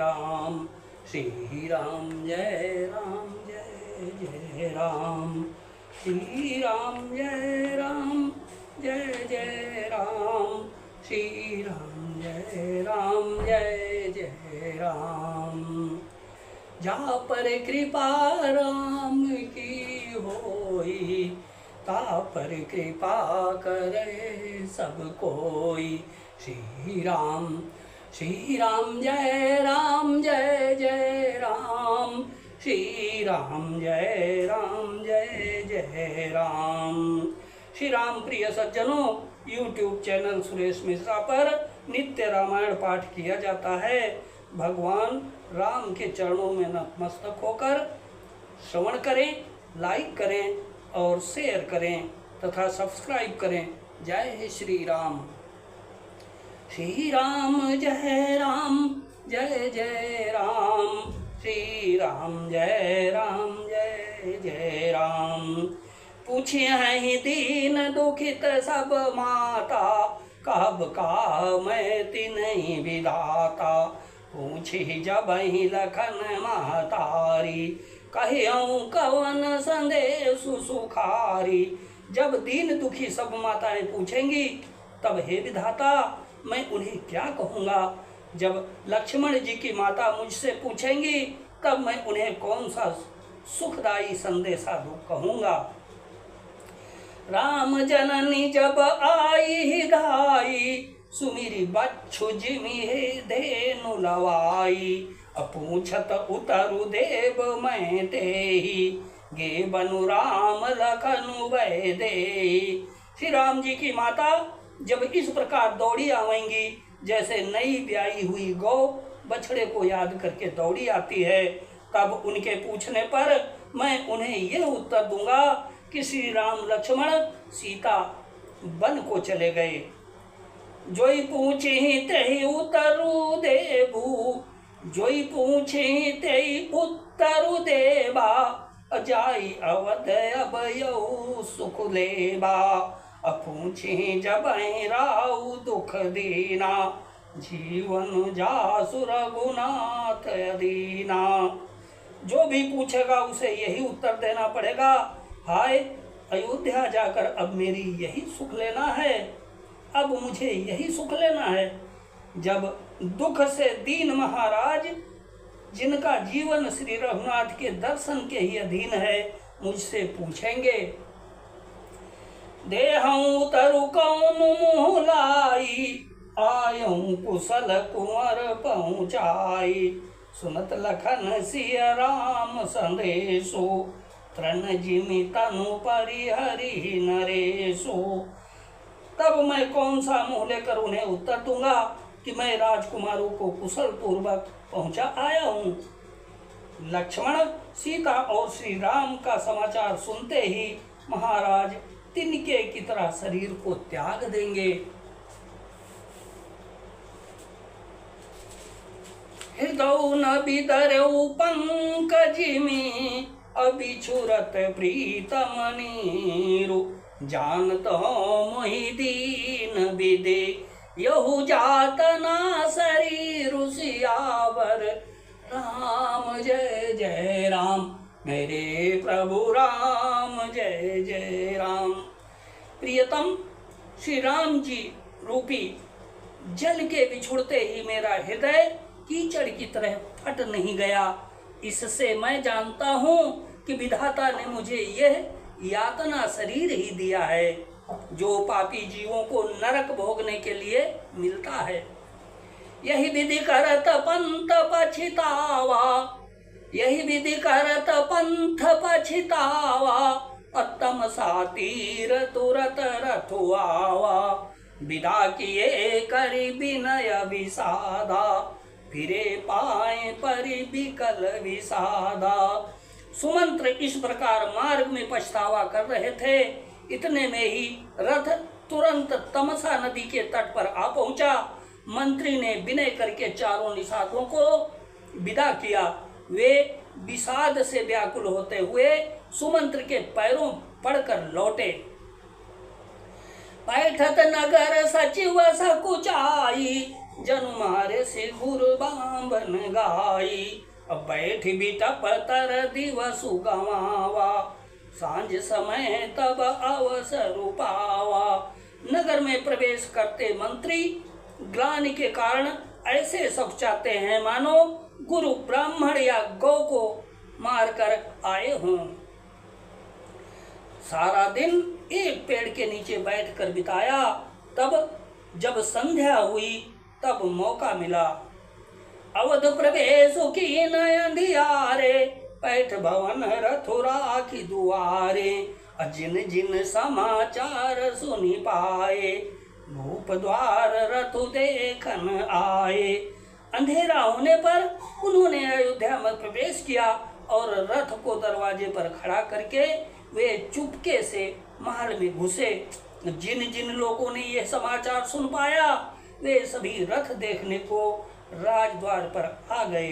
राम, श्री राम जय राम, श्री राम जय राम, जय राम, श्री राम जय राम। जा पर कृपा राम की होई, ता पर कृपा करे सब कोई। श्री राम जय राम, जय राम, श्री राम जय राम। श्री राम प्रिय सज्जनों, YouTube चैनल सुरेश मिश्रा पर नित्य रामायण पाठ किया जाता है। भगवान राम के चरणों में नतमस्तक होकर श्रवण करें, लाइक करें और शेयर करें तथा सब्सक्राइब करें। जय श्री राम। श्री राम जय राम, जय राम, श्री राम जय राम। पूछे हैं दीन दुखित सब माता, कब का मैं तिन्हीं विधाता। पूछी जब ही लखन महतारी, कहूँ कवन संदेश सुखारी। जब दीन दुखी सब माताएं पूछेंगी तब हे विधाता मैं उन्हें क्या कहूँगा। जब लक्ष्मण जी की माता मुझसे पूछेंगी तब मैं उन्हें कौन सा सुखदायी संदेशा कहूँगा। राम जननी जब आई हिदाई, सुमिरी बच्छु जिमि हे धेनु लवाई। पूछत उतरु देव मैं तेहि, गे बनु राम लखनु वै देहि। श्री राम जी की माता जब इस प्रकार दौड़ी आवेंगी जैसे नई ब्याई हुई गौ बछड़े को याद करके दौड़ी आती है, तब उनके पूछने पर मैं उन्हें यह उत्तर दूंगा कि श्री राम लक्ष्मण सीता वन को चले गए। जोई पूछी तेहि उत्तरु देबू, जोई पूछी तेहि उत्तरु देबा। जाई अवध अब यऊ सुख लेबा, पूछी जब राउ दुख दीना। जीवन जासु रघुनाथ दीना। जो भी पूछेगा उसे यही उत्तर देना पड़ेगा, हाय अयोध्या जाकर अब मेरी यही सुख लेना है, अब मुझे यही सुख लेना है। जब दुख से दीन महाराज जिनका जीवन श्री रघुनाथ के दर्शन के ही अधीन है मुझसे पूछेंगे, देहऊँ तरु कौन मुँह लाई। आयऊँ कुशल कुंवर पहुँचाई। सुनत लखन सिय राम संदेशो, तृण जिमि तनु परिहरि नरेशो। तब मैं कौन सा मुँह लेकर उन्हें उत्तर दूंगा कि मैं राजकुमारों को कुशल पूर्वक पहुंचा आया हूँ। लक्ष्मण सीता और श्री राम का समाचार सुनते ही महाराज तिनके की तरह शरीर को त्याग देंगे। हृदय न बिदरऊ पंकजिमि, अबिछुरत प्रीतम नीरु। जानत मोहि दीन विदे, यहु जातना शरीर सियावर। राम जय राम, मेरे प्रभु राम जय राम। प्रियतम श्री राम जी रूपी जल के बिछुड़ते ही मेरा हृदय कीचड़ की तरह फट नहीं गया। इससे मैं जानता हूँ कि विधाता ने मुझे यह यातना शरीर ही दिया है जो पापी जीवों को नरक भोगने के लिए मिलता है। यही विधि करत पंथ पछितावा, यही विधि करत पंथ पछितावा। अत्तम सातीर तुरत रथुआवा, विदा किए करि विनय विषादा। फिरे पाए परि विकल विषादा। सुमंत्र इस प्रकार मार्ग में पछतावा कर रहे थे, इतने में ही रथ तुरंत तमसा नदी के तट पर आ पहुंचा। मंत्री ने विनय करके चारों निषादों को विदा किया। वे विषाद से व्याकुल होते हुए सुमंत्र के पैरों पड़कर लौटे। बैठत नगर सचिव सकुचाई, जनु मारे से गुरु बांबन गाई। अब बैठ बिटप तर दिवसु गवावा, सांझ समय तब अवसर पावा। नगर में प्रवेश करते मंत्री ग्लानि के कारण ऐसे सब चाहते हैं मानो गुरु ब्राह्मण या गौ को मारकर आए हों। सारा दिन एक पेड़ के नीचे बैठकर बिताया। तब जब संध्या हुई तब मौका मिला। अवध प्रवेश की नयंधियारे, पैठ भवन रथुरा की दुआरे। जिन जिन समाचार सुनी पाए, भूप द्वार रथु देखन आए। अंधेरा होने पर उन्होंने अयोध्या में प्रवेश किया और रथ को दरवाजे पर खड़ा करके वे चुपके से महल में घुसे। जिन जिन लोगों ने यह समाचार सुन पाया वे सभी रथ देखने को राजद्वार पर आ गए।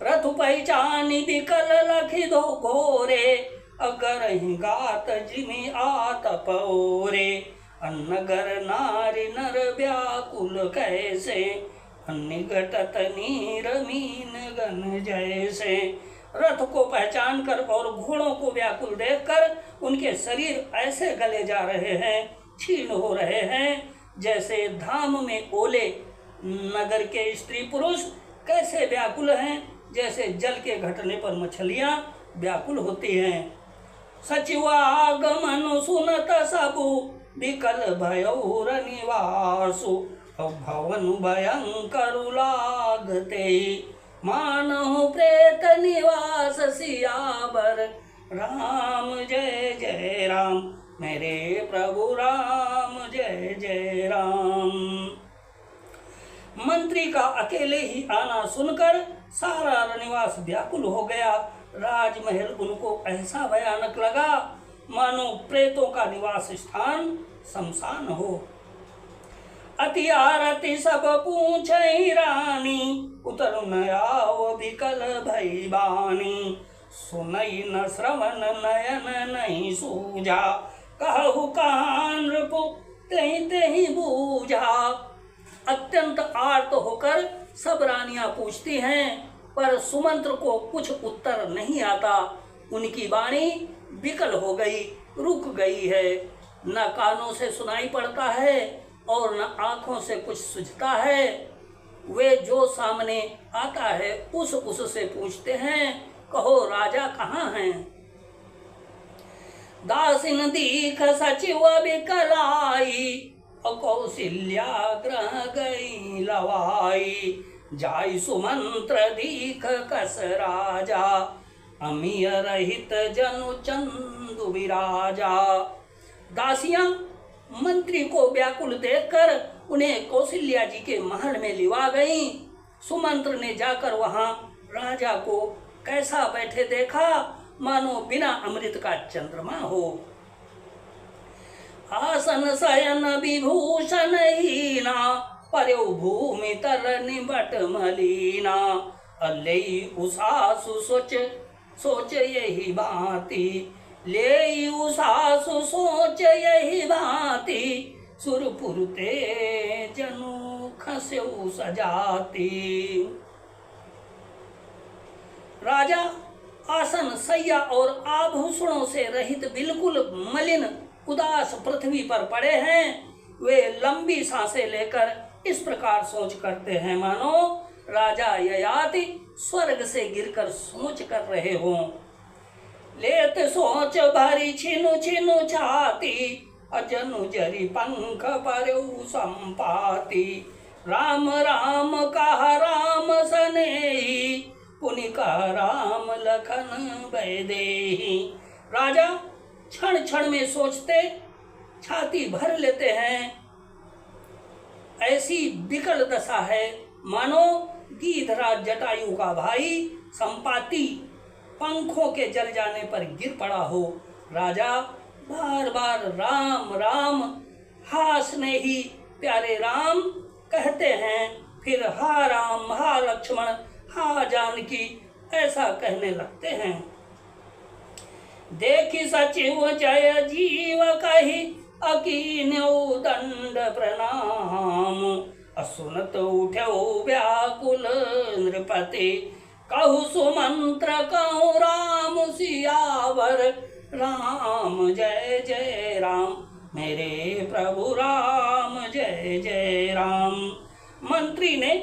रथ पहचानी विकल लखी दो घोरे, अगर गात जिमी आत पौरे। नगर नारी नर व्याकुल कैसे, निगटत नीर मीन गन जैसे। रथ को पहचान कर और घोड़ों को व्याकुल देखकर उनके शरीर ऐसे गले जा रहे हैं, क्षीण हो रहे हैं, जैसे धाम में ओले। नगर के स्त्री पुरुष कैसे व्याकुल हैं, जैसे जल के घटने पर मछलियां व्याकुल होती हैं। सचिवागमन सुनत सबु, विकल भयौर निवासु। भवन भयंकर लागते, मानहु प्रेत निवास सियावर। राम जय जय राम, मेरे प्रभु राम जय जय राम। मंत्री का अकेले ही आना सुनकर सारा रनिवास व्याकुल हो गया। राजमहल उनको ऐसा भयानक लगा मानो प्रेतों का निवास स्थान शमशान हो। अति आरती सब पूछई रानी, उतर न आओ विकल भई बानी। सुनई न श्रवण नयन नहीं सूझा, कहु कान रिपु तेहि तेहि बूझा। अत्यंत आर्त होकर सब रानियां पूछती हैं, पर सुमंत्र को कुछ उत्तर नहीं आता। उनकी वाणी विकल हो गई, रुक गई है। न कानों से सुनाई पड़ता है और न आंखों से कुछ सुझता है। वे जो सामने आता है उस से पूछते हैं, कहो राजा कहाँ हैं। दासिन दीख सचिव विकलाई, कौशल्या ग्रह गई लवाई। जाय सुमंत्र दीख कस राजा, अमीय रहित जनु चंदु विराजा। दासियां मंत्री को व्याकुल देखकर उन्हें कौशल्या जी के महल में लिवा गईं। सुमंत्र ने जाकर वहां राजा को कैसा बैठे देखा, मानो बिना अमृत का चंद्रमा हो। आसन शयन विभूषण हीना, पर्यो भूमि तर निबट मलीना। अल्लई उषासु सोच यही भांति, ले उषासु सोच यही भांति। सुरपुरते जनु खस्यु सजाती। राजा आसन सैया और आभूषणों से रहित बिल्कुल मलिन उदास पृथ्वी पर पड़े हैं। वे लंबी सांसें लेकर इस प्रकार सोच करते हैं मानो राजा ययाति स्वर्ग से गिरकर सोच कर रहे हों। लेत सोच भरी छिनु छिनु छाती, अजनु जरी पंख परु संपाति। राम राम कहा राम सनेही, पुनि कहा राम लखन वैदेही। राजा क्षण क्षण में सोचते छाती भर लेते हैं। ऐसी विकल दशा है मानो गीधराज जटायु का भाई संपाति पंखों के जल जाने पर गिर पड़ा हो। राजा बार बार राम राम हास ने ही प्यारे राम कहते हैं, फिर हा राम हा लक्ष्मण हा जानकी ऐसा कहने लगते हैं। देखी सचिव जय जीव कही, अकीन्यौ दंड प्रणाम। असुनत उठ्यो व्याकुल नृपति, कहु सुमंत्र कहु राम सियावर, राम जय जय राम मेरे प्रभु राम जय जय राम। मंत्री ने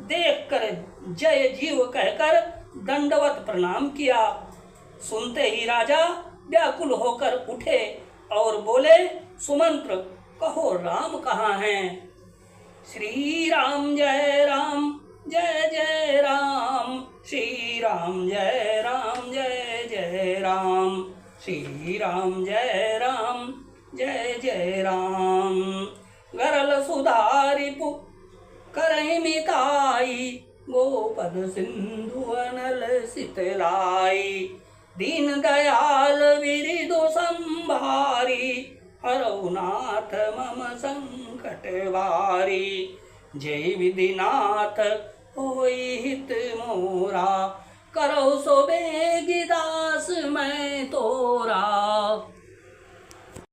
देखकर जय जीव कहकर दंडवत प्रणाम किया। सुनते ही राजा व्याकुल होकर उठे और बोले, सुमंत्र कहो राम कहाँ हैं? श्री राम जय राम जय जय राम, श्री राम जय राम जय जय राम, श्री राम जय राम जय जय राम। गरल सुधारिपु करहि मिताई, गोपद सिंधु अनल सितलाई, दीन दयाल विरिदु संभारी, हरौ नाथ मम संकट वारी। जय विधिनाथ होई हित मोरा, करौ सो बेगी